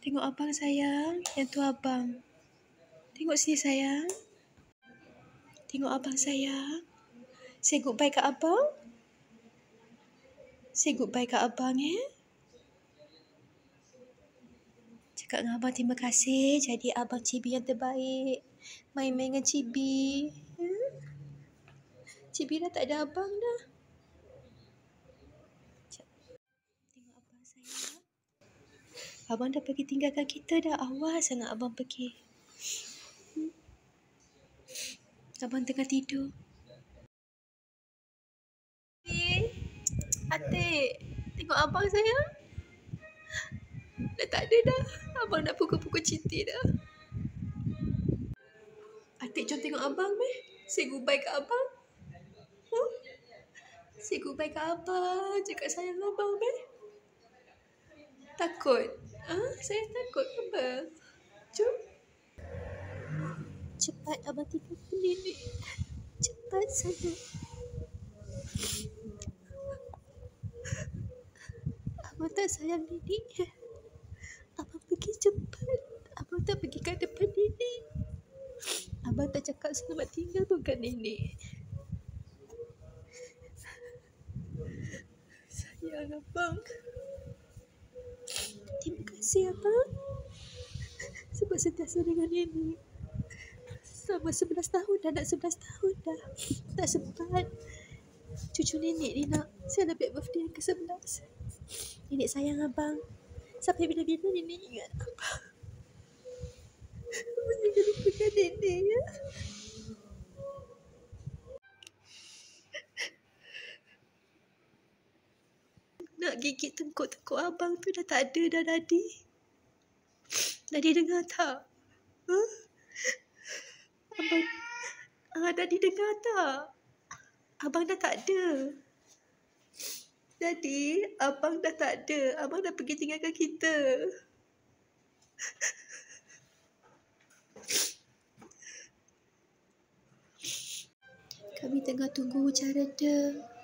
Tengok abang sayang. Yang tu abang. Tengok sini sayang. Tengok abang sayang. Say goodbye kat abang. Say goodbye kat abang Cakap dengan abang terima kasih. Jadi abang Cibi yang terbaik. Main-main dengan Cibi. Cibi dah tak ada abang dah. Tengok abang sayang. Abang dah pergi tinggalkan kita dah. Awas sangat abang pergi. Abang tengah tidur. Atik, tengok abang sayang. Dah tak ada dah. Abang nak pukul-pukul Citi dah. Atik jom tengok abang Say goodbye kat abang. Say goodbye kat abang. Cakap sayang abang Takut? Saya takut apa? Jom. Cepat abang tinggalkan nenek. Cepat sangat. Abang tak sayang nenek. Abang pergi cepat. Abang tak pergi kat depan nenek. Abang tak cakap selamat tinggal pun kat nenek. Sayang abang. Terima kasih abang. Sebab sentiasa dengan nenek. Selama 11 tahun dah, nak 11 tahun dah. Tak sempat. Cucu nenek ni nak celebrate birthday yang ke-11. Nenek sayang abang. Sampai bila-bila nenek ingat abang. Abang jangan lupakan nenek Nak gigit tengkuk-tengkuk abang tu dah tak ada dah Dadi. Dadi dengar tak? Abang, Dadi dengar tak? Abang dah tak ada. Dadi, abang dah tak ada. Abang dah pergi tinggalkan kita. Kami tengah tunggu hujan reda.